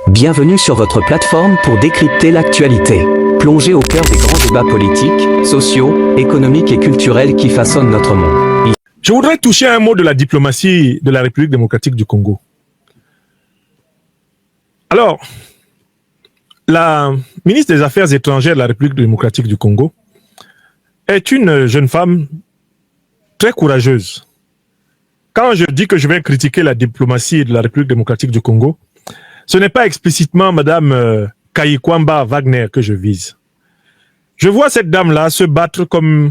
Bienvenue sur votre plateforme pour décrypter l'actualité. Plongez au cœur des grands débats politiques, sociaux, économiques et culturels qui façonnent notre monde. Je voudrais toucher un mot de la diplomatie de la République démocratique du Congo. Alors, la ministre des Affaires étrangères de la République démocratique du Congo est une jeune femme très courageuse. Quand je dis que je vais critiquer la diplomatie de la République démocratique du Congo, ce n'est pas explicitement Madame Kayikwamba Wagner que je vise. Je vois cette dame-là se battre comme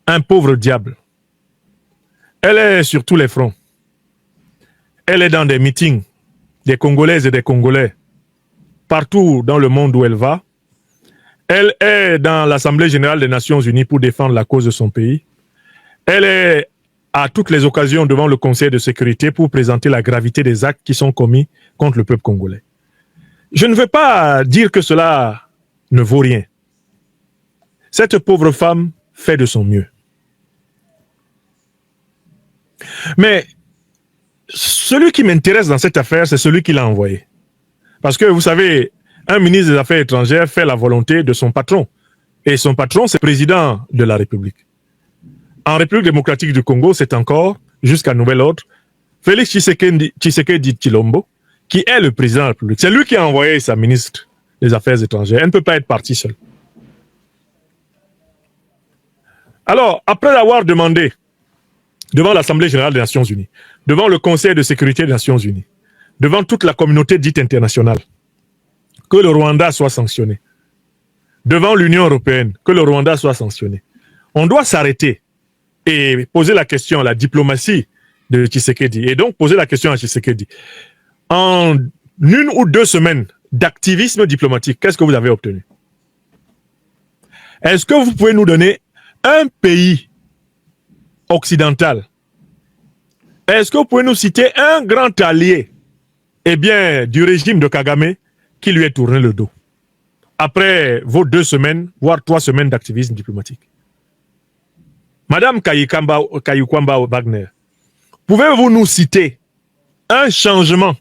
un pauvre diable. Elle est sur tous les fronts. Elle est dans des meetings des Congolaises et des Congolais partout dans le monde où elle va. Elle est dans l'Assemblée générale des Nations unies pour défendre la cause de son pays. Elle est à toutes les occasions devant le Conseil de sécurité pour présenter la gravité des actes qui sont commis contre le peuple congolais. Je ne veux pas dire que cela ne vaut rien. Cette pauvre femme fait de son mieux. Mais celui qui m'intéresse dans cette affaire, c'est celui qui l'a envoyé. Parce que vous savez, un ministre des Affaires étrangères fait la volonté de son patron. Et son patron, c'est le président de la République. En République démocratique du Congo, c'est encore, jusqu'à nouvel ordre, Félix Tshisekedi Tshilombo, qui est le président de la République. C'est lui qui a envoyé sa ministre des Affaires étrangères. Elle ne peut pas être partie seule. Alors, après avoir demandé devant l'Assemblée générale des Nations unies, devant le Conseil de sécurité des Nations unies, devant toute la communauté dite internationale, que le Rwanda soit sanctionné, devant l'Union européenne, que le Rwanda soit sanctionné, on doit s'arrêter et poser la question à la diplomatie de Tshisekedi, et donc poser la question à Tshisekedi. En 1 ou 2 semaines d'activisme diplomatique, qu'est-ce que vous avez obtenu? Est-ce que vous pouvez nous donner un pays occidental? Est-ce que vous pouvez nous citer un grand allié, du régime de Kagame qui lui est tourné le dos après vos 2 semaines, voire 3 semaines d'activisme diplomatique? Madame Kayikwamba Wagner, pouvez-vous nous citer un changement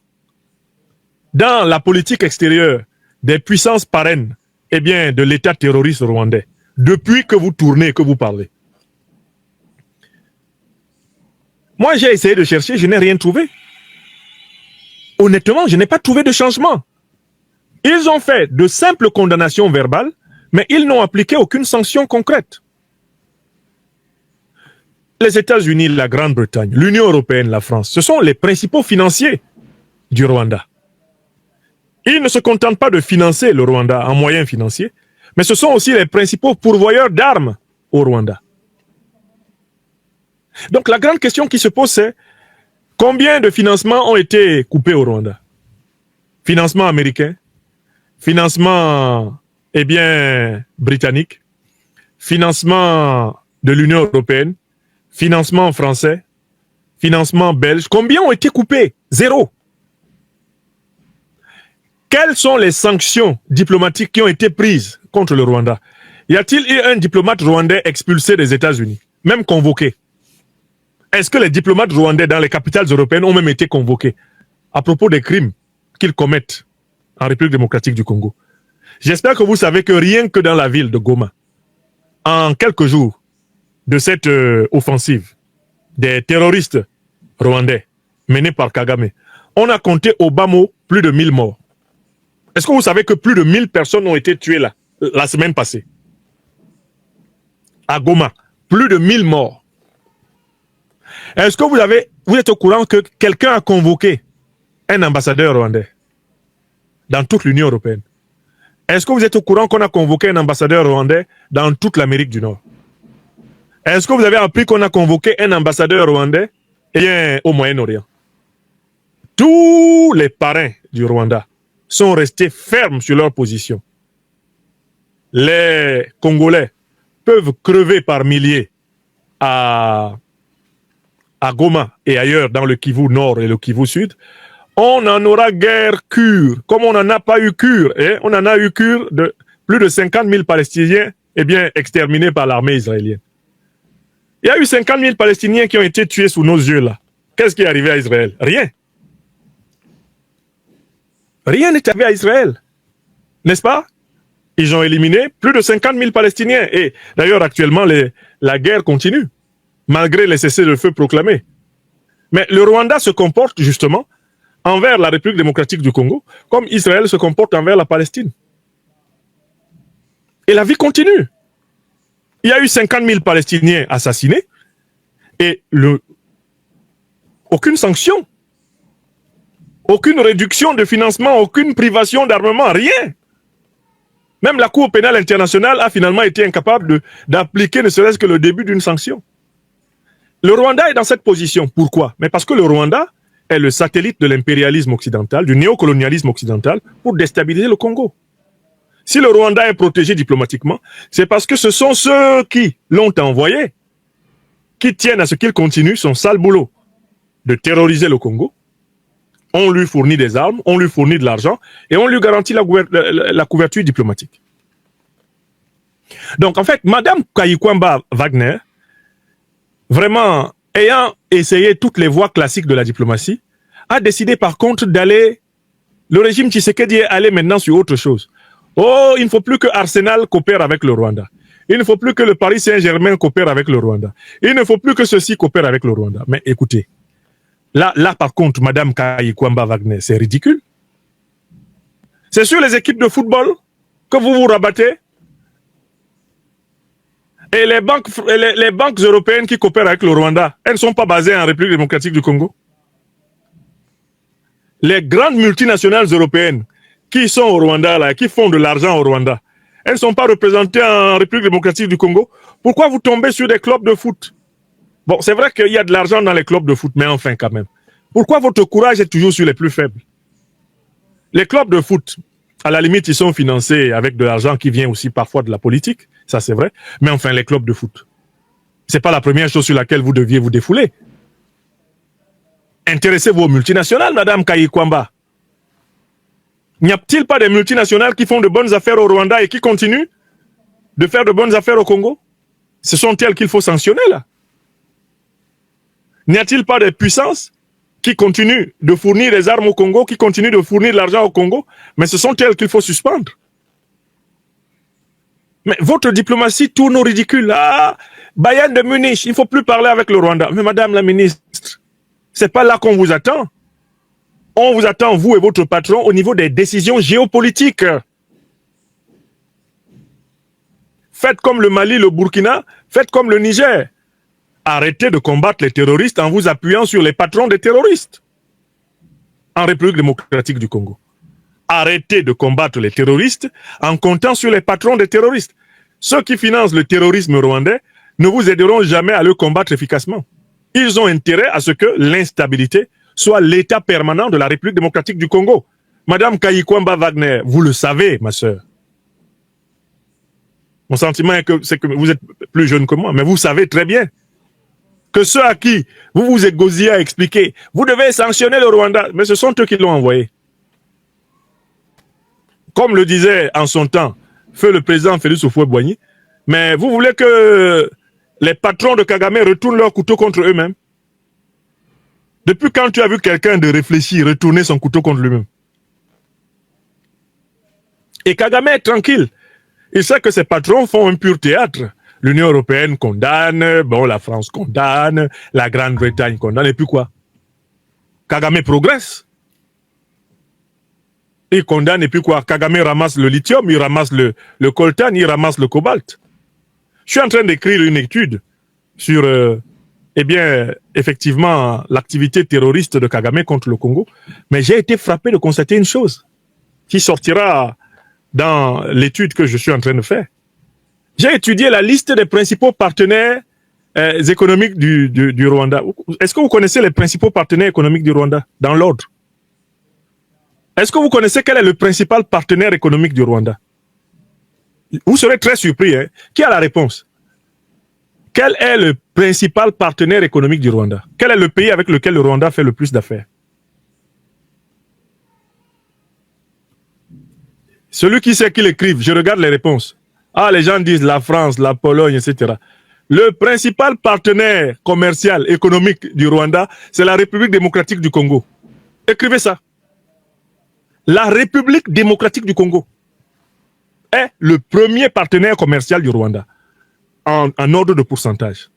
dans la politique extérieure des puissances parraines de l'État terroriste rwandais depuis que vous tournez et que vous parlez? Moi, j'ai essayé de chercher, je n'ai rien trouvé. Honnêtement, je n'ai pas trouvé de changement. Ils ont fait de simples condamnations verbales, mais ils n'ont appliqué aucune sanction concrète. Les États-Unis, la Grande-Bretagne, l'Union européenne, la France, ce sont les principaux financiers du Rwanda. Ils ne se contentent pas de financer le Rwanda en moyens financiers, mais ce sont aussi les principaux pourvoyeurs d'armes au Rwanda. Donc la grande question qui se pose, c'est combien de financements ont été coupés au Rwanda? Financement américain, financement britannique, financement de l'Union européenne, financement français, financement belge. Combien ont été coupés? 0. Quelles sont les sanctions diplomatiques qui ont été prises contre le Rwanda? Y a-t-il eu un diplomate rwandais expulsé des États-Unis, même convoqué? Est-ce que les diplomates rwandais dans les capitales européennes ont même été convoqués à propos des crimes qu'ils commettent en République démocratique du Congo? J'espère que vous savez que rien que dans la ville de Goma, en quelques jours de cette offensive des terroristes rwandais menée par Kagame, on a compté au bas mot plus de 1000 morts. Est-ce que vous savez que plus de 1000 personnes ont été tuées la semaine passée? À Goma, plus de 1000 morts. Est-ce que vous êtes au courant que quelqu'un a convoqué un ambassadeur rwandais dans toute l'Union européenne? Est-ce que vous êtes au courant qu'on a convoqué un ambassadeur rwandais dans toute l'Amérique du Nord? Est-ce que vous avez appris qu'on a convoqué un ambassadeur rwandais au Moyen-Orient? Tous les parrains du Rwanda sont restés fermes sur leur position. Les Congolais peuvent crever par milliers à Goma et ailleurs dans le Kivu Nord et le Kivu Sud. On n'en aura guère cure, comme on n'en a pas eu cure. On en a eu cure de plus de 50 000 Palestiniens exterminés par l'armée israélienne. Il y a eu 50 000 Palestiniens qui ont été tués sous nos yeux là. Qu'est-ce qui est arrivé à Israël? Rien. Rien n'est arrivé à Israël. N'est-ce pas? Ils ont éliminé plus de 50 000 Palestiniens. Et d'ailleurs, actuellement, la guerre continue, malgré les cessez-le-feu proclamés. Mais le Rwanda se comporte justement envers la République démocratique du Congo comme Israël se comporte envers la Palestine. Et la vie continue. Il y a eu 50 000 Palestiniens assassinés et aucune sanction, aucune réduction de financement, aucune privation d'armement, rien. Même la Cour pénale internationale a finalement été incapable d'appliquer ne serait-ce que le début d'une sanction. Le Rwanda est dans cette position. Pourquoi? Mais parce que le Rwanda est le satellite de l'impérialisme occidental, du néocolonialisme occidental, pour déstabiliser le Congo. Si le Rwanda est protégé diplomatiquement, c'est parce que ce sont ceux qui l'ont envoyé, qui tiennent à ce qu'il continue son sale boulot de terroriser le Congo. On lui fournit des armes, on lui fournit de l'argent et on lui garantit la couverture diplomatique. Donc en fait, Madame Kayikwamba Wagner, vraiment ayant essayé toutes les voies classiques de la diplomatie, a décidé par contre d'aller, le régime Tshisekedi est allé maintenant sur autre chose. Oh, il ne faut plus que Arsenal coopère avec le Rwanda. Il ne faut plus que le Paris Saint-Germain coopère avec le Rwanda. Il ne faut plus que ceci coopère avec le Rwanda. Mais écoutez, là par contre, Madame Kayikwamba Wagner, c'est ridicule. C'est sur les équipes de football que vous vous rabattez. Et les banques européennes qui coopèrent avec le Rwanda, elles ne sont pas basées en République démocratique du Congo. Les grandes multinationales européennes qui sont au Rwanda, là, qui font de l'argent au Rwanda, elles ne sont pas représentées en République démocratique du Congo. Pourquoi vous tombez sur des clubs de foot? Bon, c'est vrai qu'il y a de l'argent dans les clubs de foot, mais enfin quand même. Pourquoi votre courage est toujours sur les plus faibles? Les clubs de foot, à la limite, ils sont financés avec de l'argent qui vient aussi parfois de la politique, ça c'est vrai, mais enfin les clubs de foot, c'est pas la première chose sur laquelle vous deviez vous défouler. Intéressez-vous aux multinationales, Madame Kayikwamba. N'y a-t-il pas des multinationales qui font de bonnes affaires au Rwanda et qui continuent de faire de bonnes affaires au Congo? Ce sont elles qu'il faut sanctionner là. N'y a-t-il pas des puissances qui continuent de fournir des armes au Congo, qui continuent de fournir de l'argent au Congo, mais ce sont elles qu'il faut suspendre? Mais votre diplomatie tourne au ridicule. Ah, Bayern de Munich, il ne faut plus parler avec le Rwanda. Mais Madame la ministre, c'est pas là qu'on vous attend. On vous attend, vous et votre patron, au niveau des décisions géopolitiques. Faites comme le Mali, le Burkina, faites comme le Niger. Arrêtez de combattre les terroristes en vous appuyant sur les patrons des terroristes en République démocratique du Congo. Arrêtez de combattre les terroristes en comptant sur les patrons des terroristes. Ceux qui financent le terrorisme rwandais ne vous aideront jamais à le combattre efficacement. Ils ont intérêt à ce que l'instabilité soit l'état permanent de la République démocratique du Congo. Madame Kayikwamba Wagner, vous le savez, ma sœur. Mon sentiment est que vous êtes plus jeune que moi, mais vous savez très bien que ceux à qui vous vous égosiez à expliquer, vous devez sanctionner le Rwanda, mais ce sont eux qui l'ont envoyé. Comme le disait en son temps, feu le président Félix Houphouët-Boigny, mais vous voulez que les patrons de Kagame retournent leur couteau contre eux-mêmes? Depuis quand tu as vu quelqu'un de réfléchir, retourner son couteau contre lui-même? Et Kagame est tranquille. Il sait que ses patrons font un pur théâtre. L'Union européenne condamne, bon, la France condamne, la Grande-Bretagne condamne, et puis quoi? Kagame progresse. Il condamne, et puis quoi? Kagame ramasse le lithium, il ramasse le coltan, il ramasse le cobalt. Je suis en train d'écrire une étude sur, effectivement, l'activité terroriste de Kagame contre le Congo, mais j'ai été frappé de constater une chose qui sortira dans l'étude que je suis en train de faire. J'ai étudié la liste des principaux partenaires économiques du Rwanda. Est-ce que vous connaissez les principaux partenaires économiques du Rwanda, dans l'ordre? Est-ce que vous connaissez quel est le principal partenaire économique du Rwanda? Vous serez très surpris. Hein? Qui a la réponse? Quel est le principal partenaire économique du Rwanda? Quel est le pays avec lequel le Rwanda fait le plus d'affaires? Celui qui sait qu'il écrive, je regarde les réponses. Ah, les gens disent la France, la Pologne, etc. Le principal partenaire commercial, économique du Rwanda, c'est la République démocratique du Congo. Écrivez ça. la République démocratique du Congo est le premier partenaire commercial du Rwanda en ordre de pourcentage.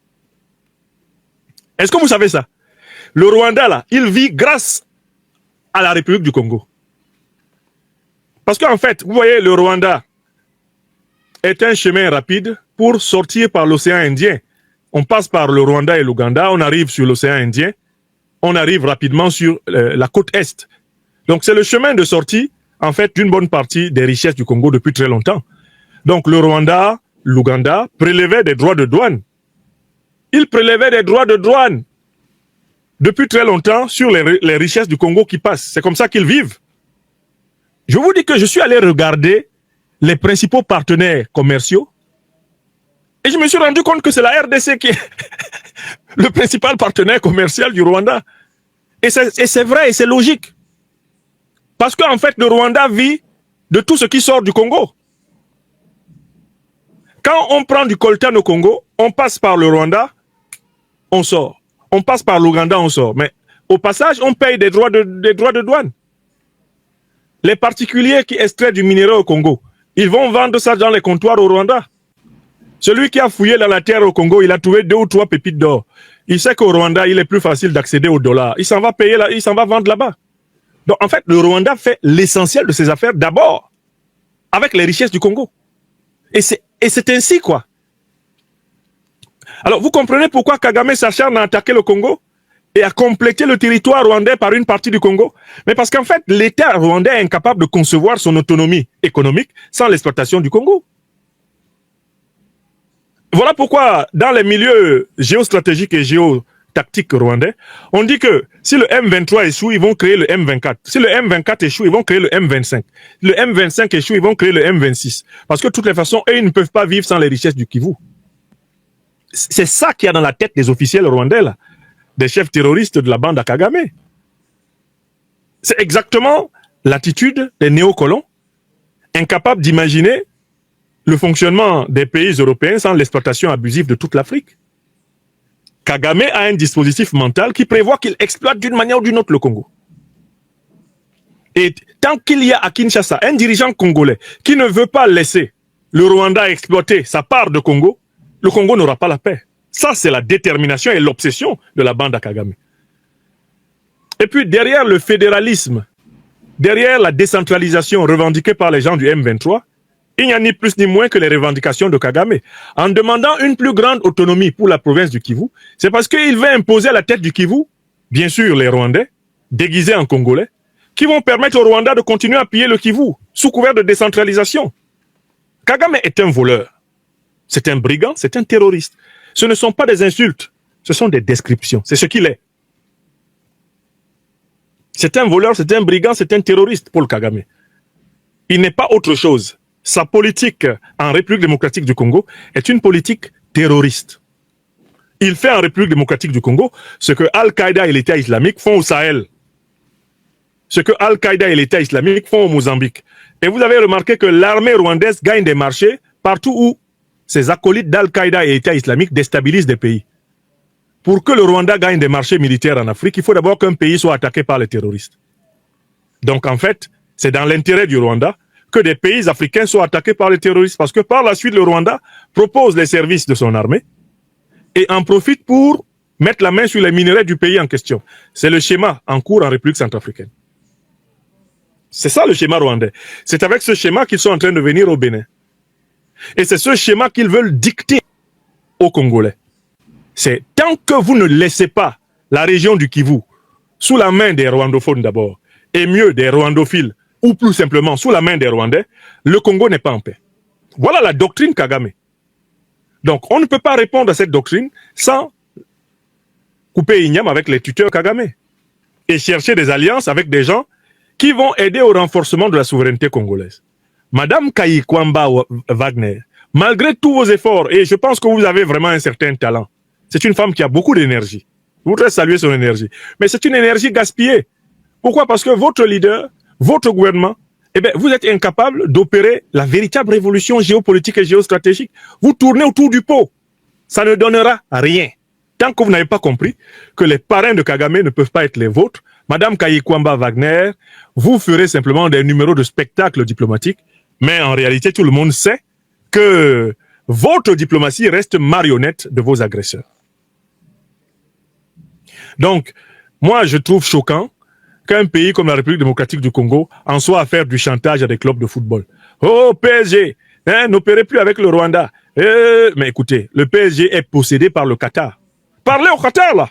Est-ce que vous savez ça? Le Rwanda, là, il vit grâce à la République du Congo. Parce qu'en fait, vous voyez, le Rwanda est un chemin rapide pour sortir par l'océan Indien. On passe par le Rwanda et l'Ouganda, on arrive sur l'océan Indien, on arrive rapidement sur la côte Est. Donc c'est le chemin de sortie, en fait, d'une bonne partie des richesses du Congo depuis très longtemps. Donc le Rwanda, l'Ouganda prélevaient des droits de douane. Ils prélevaient des droits de douane depuis très longtemps sur les richesses du Congo qui passent. C'est comme ça qu'ils vivent. Je vous dis que je suis allé regarder les principaux partenaires commerciaux et je me suis rendu compte que c'est la RDC qui est le principal partenaire commercial du Rwanda. Et c'est vrai et c'est logique. Parce qu'en fait, le Rwanda vit de tout ce qui sort du Congo. Quand on prend du coltan au Congo, on passe par le Rwanda, on sort. On passe par l'Ouganda, on sort. Mais au passage, on paye des droits de douane. Les particuliers qui extraient du minerai au Congo, ils vont vendre ça dans les comptoirs au Rwanda. Celui qui a fouillé dans la terre au Congo, il a trouvé 2 ou 3 pépites d'or. Il sait qu'au Rwanda, il est plus facile d'accéder au dollar. Il s'en va payer là, il s'en va vendre là-bas. Donc en fait, le Rwanda fait l'essentiel de ses affaires d'abord avec les richesses du Congo. Et c'est ainsi quoi. Alors vous comprenez pourquoi Kagame s'acharne à attaquer le Congo et à compléter le territoire rwandais par une partie du Congo? Mais parce qu'en fait, l'État rwandais est incapable de concevoir son autonomie économique sans l'exploitation du Congo. Voilà pourquoi, dans les milieux géostratégiques et géotactiques rwandais, on dit que si le M23 échoue, ils vont créer le M24. Si le M24 échoue, ils vont créer le M25. Si le M25 échoue, ils vont créer le M26. Parce que de toutes les façons, eux, ils ne peuvent pas vivre sans les richesses du Kivu. C'est ça qu'il y a dans la tête des officiels rwandais, là, des chefs terroristes de la bande à Kagame. C'est exactement l'attitude des néocolons, incapables d'imaginer le fonctionnement des pays européens sans l'exploitation abusive de toute l'Afrique. Kagame a un dispositif mental qui prévoit qu'il exploite d'une manière ou d'une autre le Congo. Et tant qu'il y a à Kinshasa un dirigeant congolais qui ne veut pas laisser le Rwanda exploiter sa part de Congo, le Congo n'aura pas la paix. Ça, c'est la détermination et l'obsession de la bande à Kagame. Et puis, derrière le fédéralisme, derrière la décentralisation revendiquée par les gens du M23, il n'y a ni plus ni moins que les revendications de Kagame. En demandant une plus grande autonomie pour la province du Kivu, c'est parce qu'il veut imposer à la tête du Kivu, bien sûr les Rwandais, déguisés en Congolais, qui vont permettre au Rwanda de continuer à piller le Kivu, sous couvert de décentralisation. Kagame est un voleur. C'est un brigand, c'est un terroriste. Ce ne sont pas des insultes, ce sont des descriptions. C'est ce qu'il est. C'est un voleur, c'est un brigand, c'est un terroriste, Paul Kagame. Il n'est pas autre chose. Sa politique en République démocratique du Congo est une politique terroriste. Il fait en République démocratique du Congo ce que Al-Qaïda et l'État islamique font au Sahel. Ce que Al-Qaïda et l'État islamique font au Mozambique. Et vous avez remarqué que l'armée rwandaise gagne des marchés partout où ces acolytes d'Al-Qaïda et l'État islamique déstabilisent des pays. Pour que le Rwanda gagne des marchés militaires en Afrique, il faut d'abord qu'un pays soit attaqué par les terroristes. Donc en fait, c'est dans l'intérêt du Rwanda que des pays africains soient attaqués par les terroristes. Parce que par la suite, le Rwanda propose les services de son armée et en profite pour mettre la main sur les minerais du pays en question. C'est le schéma en cours en République centrafricaine. C'est ça le schéma rwandais. C'est avec ce schéma qu'ils sont en train de venir au Bénin. Et c'est ce schéma qu'ils veulent dicter aux Congolais. C'est tant que vous ne laissez pas la région du Kivu sous la main des rwandophones d'abord, et mieux des rwandophiles, ou plus simplement sous la main des Rwandais, le Congo n'est pas en paix. Voilà la doctrine Kagame. Donc on ne peut pas répondre à cette doctrine sans couper Ignam avec les tuteurs Kagame et chercher des alliances avec des gens qui vont aider au renforcement de la souveraineté congolaise. Madame Kayikwamba Wagner, malgré tous vos efforts, et je pense que vous avez vraiment un certain talent, c'est une femme qui a beaucoup d'énergie. Je voudrais saluer son énergie. Mais c'est une énergie gaspillée. Pourquoi? Parce que votre leader, votre gouvernement, eh bien, vous êtes incapable d'opérer la véritable révolution géopolitique et géostratégique. Vous tournez autour du pot. Ça ne donnera rien. Tant que vous n'avez pas compris que les parrains de Kagame ne peuvent pas être les vôtres, Madame Kayikwamba Wagner, vous ferez simplement des numéros de spectacle diplomatique, mais en réalité, tout le monde sait que votre diplomatie reste marionnette de vos agresseurs. Donc, moi, je trouve choquant qu'un pays comme la République démocratique du Congo en soit à faire du chantage à des clubs de football. Oh, PSG, hein, n'opérez plus avec le Rwanda. Mais écoutez, le PSG est possédé par le Qatar. Parlez au Qatar, là.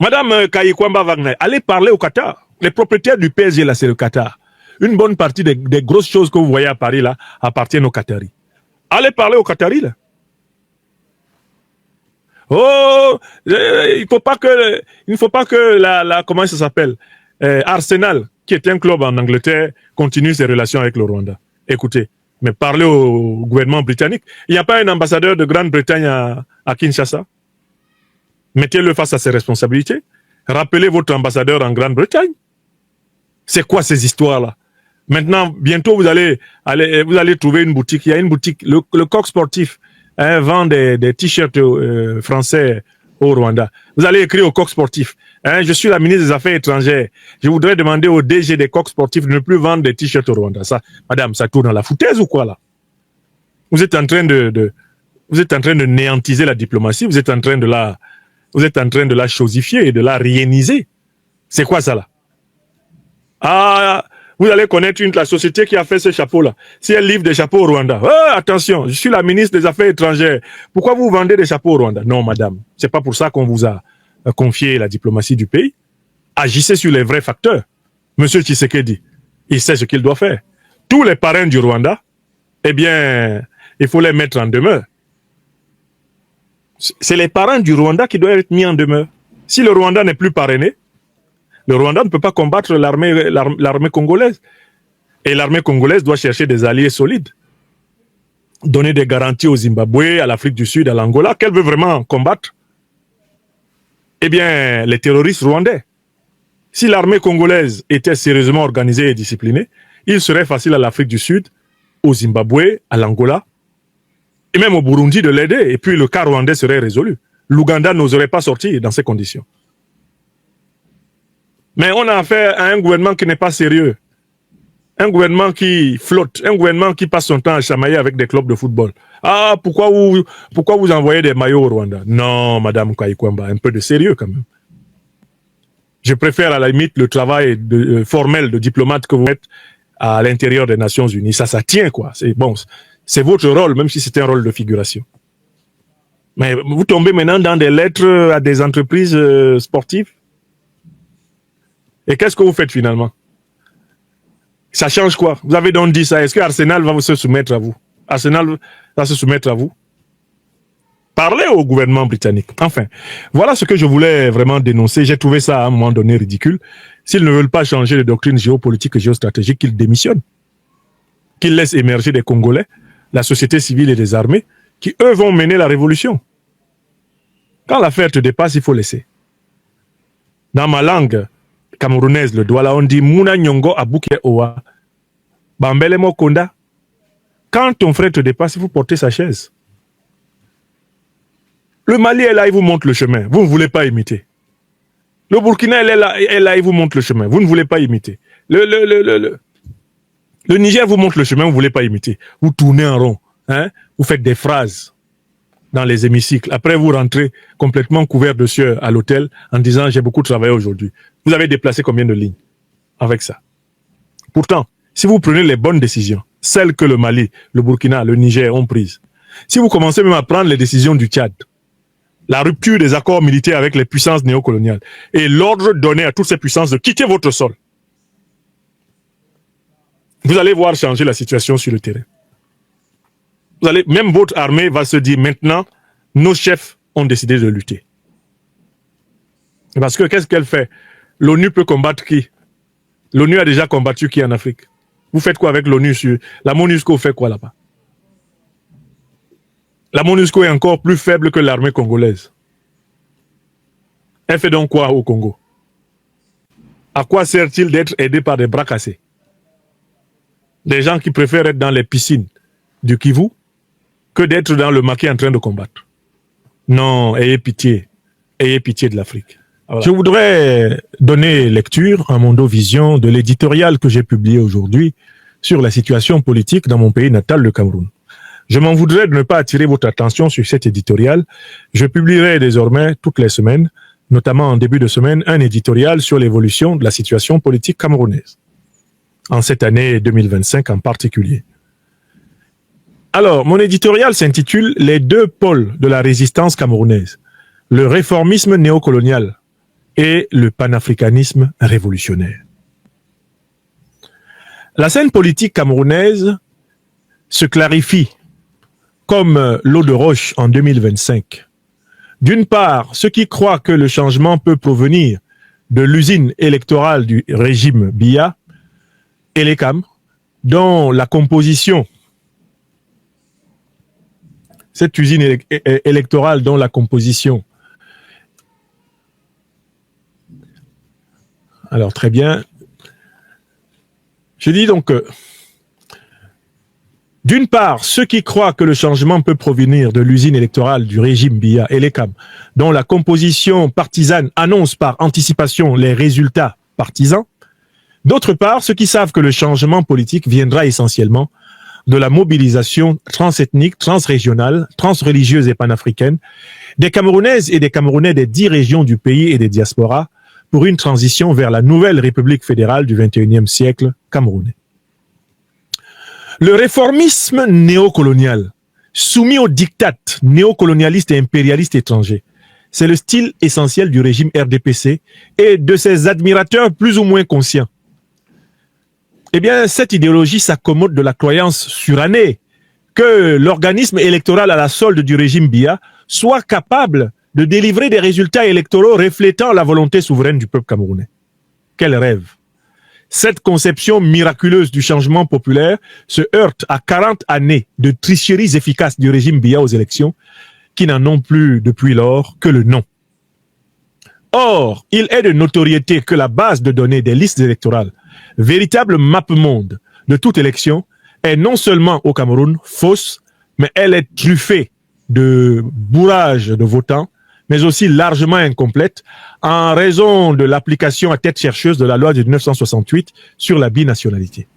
Madame Kayikwamba Wagner, allez parler au Qatar. Les propriétaires du PSG, là, c'est le Qatar. Une bonne partie des grosses choses que vous voyez à Paris, là, appartiennent aux Qataris. Allez parler aux Qataris, là. Oh, il ne faut pas que comment ça s'appelle, Arsenal, qui est un club en Angleterre, continue ses relations avec le Rwanda. Écoutez, mais parlez au gouvernement britannique. Il n'y a pas un ambassadeur de Grande-Bretagne à Kinshasa. Mettez-le face à ses responsabilités. Rappelez votre ambassadeur en Grande-Bretagne. C'est quoi ces histoires-là? Maintenant, bientôt, vous allez trouver une boutique. Il y a une boutique, le Coq Sportif, hein, vend des t-shirts français au Rwanda. Vous allez écrire au Coq Sportif. Hein, je suis la ministre des Affaires étrangères. Je voudrais demander au DG des Coq Sportifs de ne plus vendre des t-shirts au Rwanda. Ça, madame, ça tourne dans la foutaise ou quoi, là? Vous êtes en train de néantiser la diplomatie. Vous êtes en train de la chosifier et de la rieniser. C'est quoi ça, là? Ah, vous allez connaître la société qui a fait ce chapeau-là. Si elle livre des chapeaux au Rwanda, attention, je suis la ministre des Affaires étrangères. Pourquoi vous vendez des chapeaux au Rwanda? Non, madame, c'est pas pour ça qu'on vous a confié la diplomatie du pays. Agissez sur les vrais facteurs. Monsieur Tshisekedi, il sait ce qu'il doit faire. Tous les parrains du Rwanda, eh bien, il faut les mettre en demeure. C'est les parrains du Rwanda qui doivent être mis en demeure. Si le Rwanda n'est plus parrainé, le Rwanda ne peut pas combattre l'armée congolaise. Et l'armée congolaise doit chercher des alliés solides. Donner des garanties au Zimbabwe, à l'Afrique du Sud, à l'Angola, qu'elle veut vraiment combattre. Eh bien, les terroristes rwandais. Si l'armée congolaise était sérieusement organisée et disciplinée, il serait facile à l'Afrique du Sud, au Zimbabwe, à l'Angola, et même au Burundi de l'aider. Et puis le cas rwandais serait résolu. L'Ouganda n'oserait pas sortir dans ces conditions. Mais on a affaire à un gouvernement qui n'est pas sérieux. Un gouvernement qui flotte. Un gouvernement qui passe son temps à chamailler avec des clubs de football. Ah, pourquoi vous envoyez des maillots au Rwanda? Non, madame Kayikwamba, un peu de sérieux quand même. Je préfère à la limite le travail formel de diplomate que vous faites à l'intérieur des Nations Unies. Ça tient quoi. C'est bon, c'est votre rôle, même si c'est un rôle de figuration. Mais vous tombez maintenant dans des lettres à des entreprises sportives. Et qu'est-ce que vous faites finalement? Ça change quoi? Vous avez donc dit ça. Est-ce que Arsenal va se soumettre à vous? Arsenal va se soumettre à vous? Parlez au gouvernement britannique. Enfin, voilà ce que je voulais vraiment dénoncer. J'ai trouvé ça à un moment donné ridicule. S'ils ne veulent pas changer de doctrine géopolitique et géostratégique, qu'ils démissionnent. Qu'ils laissent émerger des Congolais, la société civile et des armées, qui eux vont mener la révolution. Quand l'affaire te dépasse, il faut laisser. Dans ma langue camerounaise, le Douala, on dit Mouna Nyongo Abouke Owa. Bambele Mokonda. Quand ton frère te dépasse, il faut porter sa chaise. Le Mali est là, il vous montre le chemin. Vous ne voulez pas imiter. Le Burkina est là, il vous montre le chemin. Vous ne voulez pas imiter. Le Niger vous montre le chemin, vous ne voulez pas imiter. Vous tournez en rond. Hein? Vous faites des phrases dans les hémicycles. Après, vous rentrez complètement couvert de sueur à l'hôtel en disant « j'ai beaucoup travaillé aujourd'hui ». Vous avez déplacé combien de lignes avec ça? Pourtant, si vous prenez les bonnes décisions, celles que le Mali, le Burkina, le Niger ont prises, si vous commencez même à prendre les décisions du Tchad, la rupture des accords militaires avec les puissances néocoloniales et l'ordre donné à toutes ces puissances de quitter votre sol, vous allez voir changer la situation sur le terrain. Même votre armée va se dire maintenant, nos chefs ont décidé de lutter. Parce que qu'est-ce qu'elle fait? L'ONU peut combattre qui? L'ONU a déjà combattu qui en Afrique? Vous faites quoi avec l'ONU sur... La MONUSCO fait quoi là-bas? La MONUSCO est encore plus faible que l'armée congolaise. Elle fait donc quoi au Congo? À quoi sert-il d'être aidé par des bras cassés? Des gens qui préfèrent être dans les piscines du Kivu que d'être dans le maquis en train de combattre. Non, ayez pitié de l'Afrique. Je voudrais donner lecture à Mondovision de l'éditorial que j'ai publié aujourd'hui sur la situation politique dans mon pays natal, le Cameroun. Je m'en voudrais de ne pas attirer votre attention sur cet éditorial. Je publierai désormais toutes les semaines, notamment en début de semaine, un éditorial sur l'évolution de la situation politique camerounaise, en cette année 2025 en particulier. Alors, mon éditorial s'intitule « Les deux pôles de la résistance camerounaise, le réformisme néocolonial et le panafricanisme révolutionnaire ». La scène politique camerounaise se clarifie comme l'eau de roche en 2025. D'une part, ceux qui croient que le changement peut provenir de l'usine électorale du régime Biya, Elekam, dont la composition, cette usine électorale dont la composition, alors très bien, je dis donc d'une part, ceux qui croient que le changement peut provenir de l'usine électorale du régime Biya, Elekam, dont la composition partisane annonce par anticipation les résultats partisans. D'autre part, ceux qui savent que le changement politique viendra essentiellement de la mobilisation transethnique, transrégionale, transreligieuse et panafricaine des Camerounaises et des Camerounais des 10 régions du pays et des diasporas pour une transition vers la nouvelle République fédérale du XXIe siècle camerounais. Le réformisme néocolonial, soumis aux diktats néocolonialistes et impérialistes étrangers, c'est le style essentiel du régime RDPC et de ses admirateurs plus ou moins conscients. Eh bien, cette idéologie s'accommode de la croyance surannée que l'organisme électoral à la solde du régime Biya soit capable de délivrer des résultats électoraux reflétant la volonté souveraine du peuple camerounais. Quel rêve! Cette conception miraculeuse du changement populaire se heurte à 40 années de tricheries efficaces du régime Biya aux élections, qui n'en ont plus depuis lors que le nom. Or, il est de notoriété que la base de données des listes électorales, véritable map-monde de toute élection, est non seulement au Cameroun fausse, mais elle est truffée de bourrages de votants, mais aussi largement incomplète en raison de l'application à tête chercheuse de la loi de 1968 sur la binationalité.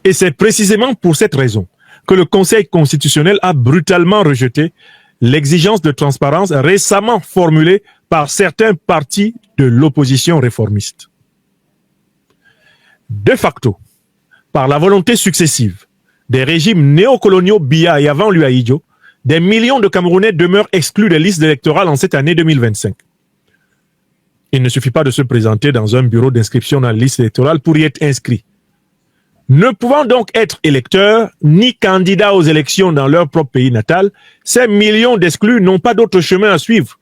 Et c'est précisément pour cette raison que le Conseil constitutionnel a brutalement rejeté l'exigence de transparence récemment formulée par certains partis de l'opposition réformiste. De facto, par la volonté successive des régimes néocoloniaux Biya et avant l'UAIDJO, des millions de Camerounais demeurent exclus des listes électorales en cette année 2025. Il ne suffit pas de se présenter dans un bureau d'inscription dans la liste électorale pour y être inscrit. Ne pouvant donc être électeurs ni candidats aux élections dans leur propre pays natal, ces millions d'exclus n'ont pas d'autre chemin à suivre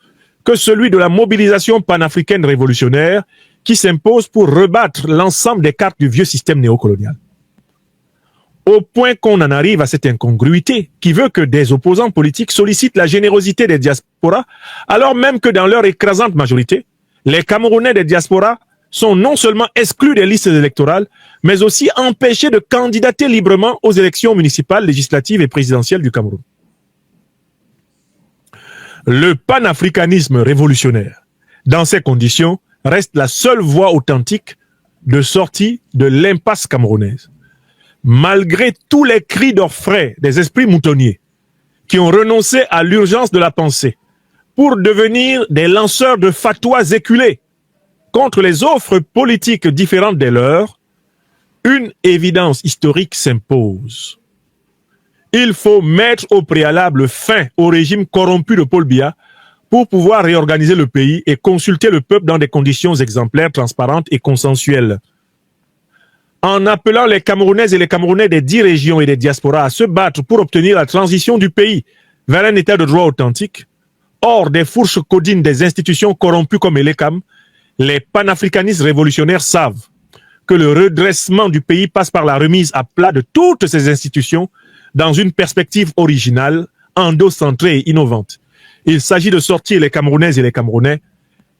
que celui de la mobilisation panafricaine révolutionnaire qui s'impose pour rebattre l'ensemble des cartes du vieux système néocolonial. Au point qu'on en arrive à cette incongruité qui veut que des opposants politiques sollicitent la générosité des diasporas, alors même que dans leur écrasante majorité, les Camerounais des diasporas sont non seulement exclus des listes électorales, mais aussi empêchés de candidater librement aux élections municipales, législatives et présidentielles du Cameroun. Le panafricanisme révolutionnaire, dans ces conditions, reste la seule voie authentique de sortie de l'impasse camerounaise. Malgré tous les cris d'orfraie des esprits moutonniers qui ont renoncé à l'urgence de la pensée pour devenir des lanceurs de fatwas éculés contre les offres politiques différentes des leurs, une évidence historique s'impose. Il faut mettre au préalable fin au régime corrompu de Paul Biya pour pouvoir réorganiser le pays et consulter le peuple dans des conditions exemplaires, transparentes et consensuelles. En appelant les Camerounaises et les Camerounais des 10 régions et des diasporas à se battre pour obtenir la transition du pays vers un état de droit authentique, hors des fourches codines des institutions corrompues comme Elekam, les panafricanistes révolutionnaires savent que le redressement du pays passe par la remise à plat de toutes ces institutions dans une perspective originale, endocentrée et innovante. Il s'agit de sortir les Camerounaises et les Camerounais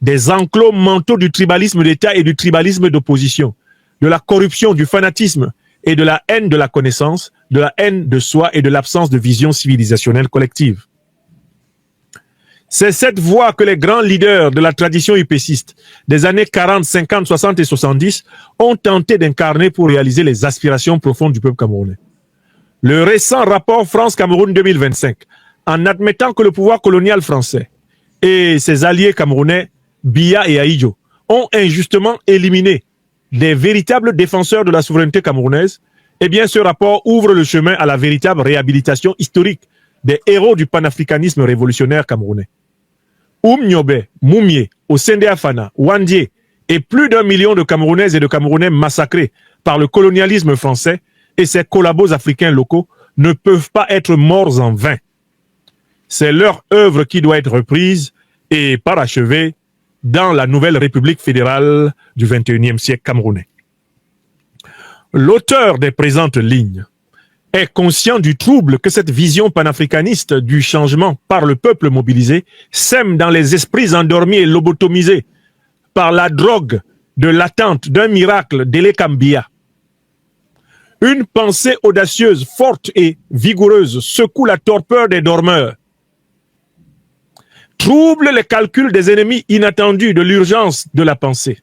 des enclos mentaux du tribalisme d'État et du tribalisme d'opposition, de la corruption, du fanatisme et de la haine de la connaissance, de la haine de soi et de l'absence de vision civilisationnelle collective. C'est cette voie que les grands leaders de la tradition UPCiste des années 40, 50, 60 et 70 ont tenté d'incarner pour réaliser les aspirations profondes du peuple camerounais. Le récent rapport France-Cameroun 2025, en admettant que le pouvoir colonial français et ses alliés camerounais, Biya et Ahidjo, ont injustement éliminé des véritables défenseurs de la souveraineté camerounaise, eh bien ce rapport ouvre le chemin à la véritable réhabilitation historique des héros du panafricanisme révolutionnaire camerounais. Nyobe, Moumie, Osende Afana, Wandie et plus d'1 million de Camerounaises et de Camerounais massacrés par le colonialisme français et ses collabos africains locaux ne peuvent pas être morts en vain. C'est leur œuvre qui doit être reprise et parachevée dans la nouvelle République fédérale du XXIe siècle camerounais. L'auteur des présentes lignes est conscient du trouble que cette vision panafricaniste du changement par le peuple mobilisé sème dans les esprits endormis et lobotomisés par la drogue de l'attente d'un miracle d'Eleka Biya. Une pensée audacieuse, forte et vigoureuse secoue la torpeur des dormeurs, trouble les calculs des ennemis inattendus de l'urgence de la pensée,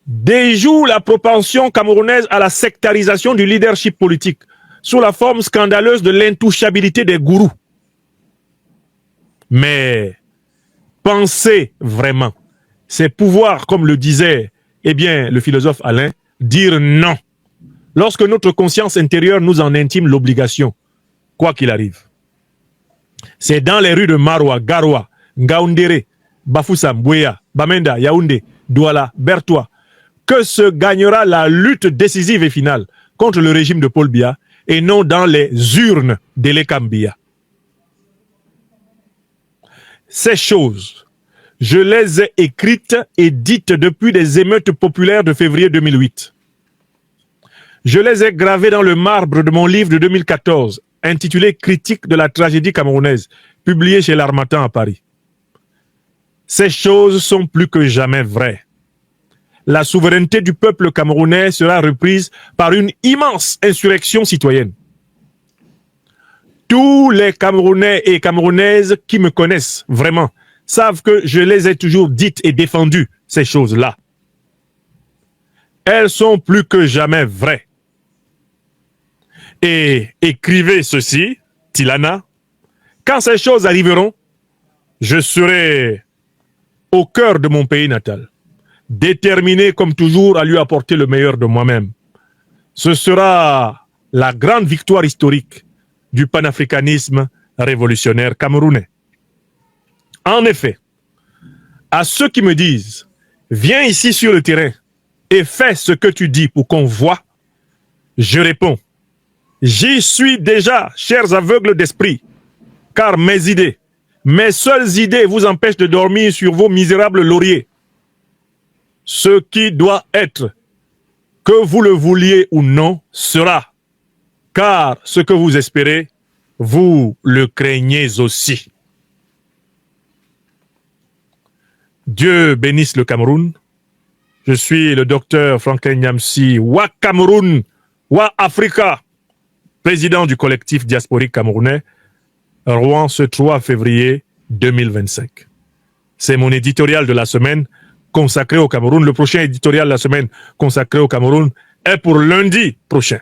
déjoue la propension camerounaise à la sectarisation du leadership politique sous la forme scandaleuse de l'intouchabilité des gourous. Mais penser vraiment, c'est pouvoir, comme le disait le philosophe Alain, dire non, lorsque notre conscience intérieure nous en intime l'obligation, quoi qu'il arrive. C'est dans les rues de Maroua, Garoua, Ngaoundéré, Bafoussam, Bouéa, Bamenda, Yaoundé, Douala, Bertoua, que se gagnera la lutte décisive et finale contre le régime de Paul Biya et non dans les urnes d'Eleka Biya. Ces choses, je les ai écrites et dites depuis les émeutes populaires de février 2008. Je les ai gravées dans le marbre de mon livre de 2014, intitulé « Critique de la tragédie camerounaise », publié chez l'Harmattan à Paris. Ces choses sont plus que jamais vraies. La souveraineté du peuple camerounais sera reprise par une immense insurrection citoyenne. Tous les Camerounais et Camerounaises qui me connaissent vraiment savent que je les ai toujours dites et défendues, ces choses-là. Elles sont plus que jamais vraies. Et écrivez ceci, Tilana, quand ces choses arriveront, je serai au cœur de mon pays natal, déterminé comme toujours à lui apporter le meilleur de moi-même. Ce sera la grande victoire historique du panafricanisme révolutionnaire camerounais. En effet, à ceux qui me disent « Viens ici sur le terrain et fais ce que tu dis pour qu'on voit », je réponds « J'y suis déjà, chers aveugles d'esprit, car mes idées, mes seules idées vous empêchent de dormir sur vos misérables lauriers. Ce qui doit être, que vous le vouliez ou non, sera. Car ce que vous espérez, vous le craignez aussi. » Dieu bénisse le Cameroun. Je suis le docteur Franklin Nyamsi, Wa Cameroun, Wa Africa, président du collectif diasporique camerounais, Rouen, ce 3 février 2025. C'est mon éditorial de la semaine consacré au Cameroun. Le prochain éditorial de la semaine consacré au Cameroun est pour lundi prochain.